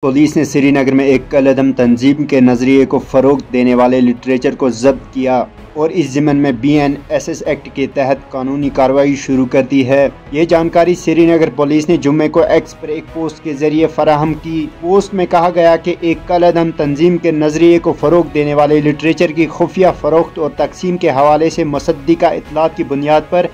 Police ने श्रीनगर में एक कलअदम तंजीम के नजरिए को फरोग देने वाले लिटरेचर को जब्त किया और इस ज़िम्न में BNSS एक्ट के तहत कानूनी कार्रवाई शुरू कर दी है। ये जानकारी श्रीनगर पुलिस ने जुम्मे को एक्स पर एक पोस्ट के जरिए फराहम की। पोस्ट में कहा गया कि एक कलअदम तंजीम के नजरिए को फरोग देने वाले लिटरेचर की खुफिया फरोख्त और तकसीम के हवाले से मुसद्दिका इत्तलात की बुनियाद पर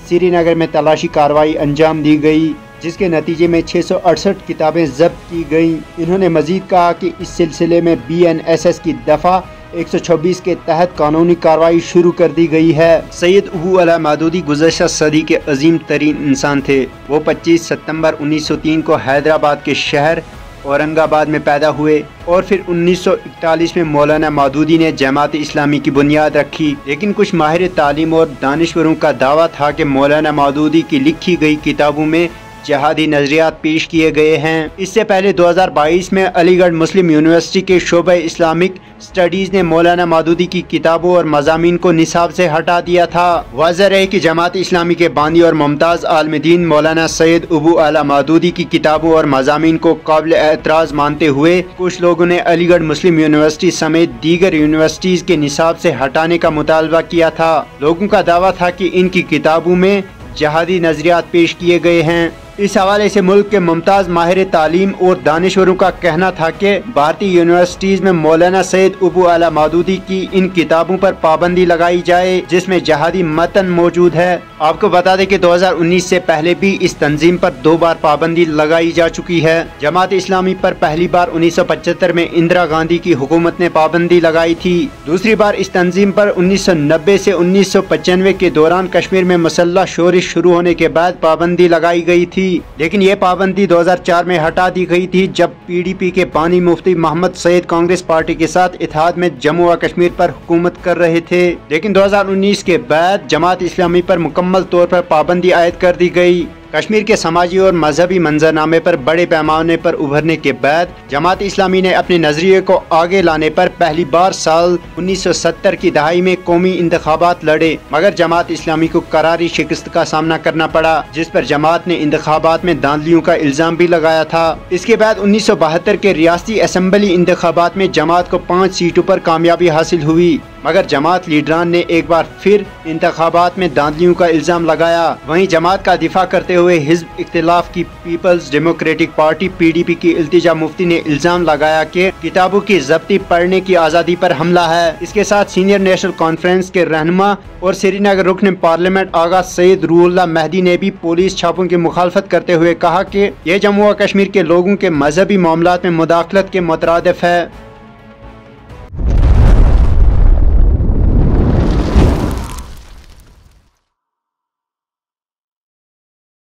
श्रीनगर में तलाशी कार्रवाई अंजाम दी गई, जिसके नतीजे में 668 किताबें जब्त की गईं। इन्होंने मजीद कहा कि इस सिलसिले में BNSS की दफ़ा 126 के तहत कानूनी कार्रवाई शुरू कर दी गई है। सैयद अबू अला मौदूदी गुज़श्ता सदी के अजीम तरीन इंसान थे। वो 25 सितंबर 1903 को हैदराबाद के शहर औरंगाबाद में पैदा हुए और फिर 1941 में मौलाना मौदूदी ने जमात इस्लामी की बुनियाद रखी। लेकिन कुछ माहिर तालीम और दानिश्वरों का दावा था कि मौलाना मौदूदी की लिखी गई किताबों में जहादी नजरियात पेश किए गए हैं। इससे पहले 2022 में अलीगढ़ मुस्लिम यूनिवर्सिटी के शोबा इस्लामिक स्टडीज ने मौलाना मौदूदी की किताबों और मज़ामीन को निसाब से हटा दिया था। वाज़ेह है कि जमात इस्लामी के बानी और मुमताज़ आलमदीन मौलाना सैयद अबू अला मौदूदी की किताबों और मज़ामीन को काबिल एतराज़ मानते हुए कुछ लोगों ने अलीगढ़ मुस्लिम यूनिवर्सिटी समेत दीगर यूनिवर्सिटीज़ के निसाब से हटाने का मुतालबा किया था। लोगों का दावा था कि इनकी किताबों में जहादी नजरियात पेश किए गए हैं। इस हवाले से मुल्क के मुमताज़ माहिर तालीम और दानिश्वरों का कहना था कि भारतीय यूनिवर्सिटीज़ में मौलाना सैयद अबू अला मौदूदी की इन किताबों पर पाबंदी लगाई जाए जिसमें जहादी मतन मौजूद है। आपको बता दें कि 2019 से पहले भी इस तंजीम पर 2 बार पाबंदी लगाई जा चुकी है। जमात इस्लामी पर पहली बार 1975 में इंदिरा गांधी की हुकूमत ने पाबंदी लगाई थी। दूसरी बार इस तंजीम पर 1990 से 1995 के दौरान कश्मीर में मुसल्लह शोरिश शुरू होने के बाद पाबंदी लगाई गई थी, लेकिन ये पाबंदी 2004 में हटा दी गई थी जब PDP के बानी मुफ्ती मोहम्मद सईद कांग्रेस पार्टी के साथ इत्तेहाद में जम्मू व कश्मीर पर हुकूमत कर रहे थे। लेकिन 2019 के बाद जमात इस्लामी पर मुकम्मल तौर पर पाबंदी आयद कर दी गई। कश्मीर के समाजी और मजहबी मंजरनामे पर बड़े पैमाने पर उभरने के बाद जमात इस्लामी ने अपने नजरिए को आगे लाने पर पहली बार साल 1970 की दहाई में कौमी इंतखाबात लड़े, मगर जमात इस्लामी को करारी शिकस्त का सामना करना पड़ा, जिस पर जमात ने इंतखाबात में धांधलियों का इल्जाम भी लगाया था। इसके बाद 1972 के रियासती असम्बली इंतखाबात में जमात को 5 सीटों पर कामयाबी हासिल हुई, मगर जमात लीडरान ने एक बार फिर इंतखाबात में धांधलियों का इल्जाम लगाया। वहीं जमात का दिफा करते हुए हिज़्ब इख्तिलाफ की पीपल्स डेमोक्रेटिक पार्टी PDP की इल्तिजा मुफ्ती ने इल्जाम लगाया कि किताबों की जब्ती पढ़ने की आज़ादी पर हमला है। इसके साथ सीनियर नेशनल कॉन्फ्रेंस के रहनुमा और श्रीनगर रुकन पार्लियामेंट आगा सैयद रूहुल्लाह मेहदी ने भी पुलिस छापों की मुखालफत करते हुए कहा कि यह जम्मू व कश्मीर के लोगों के मजहबी मामलात में मुदाखलत के मुतरादिफ है।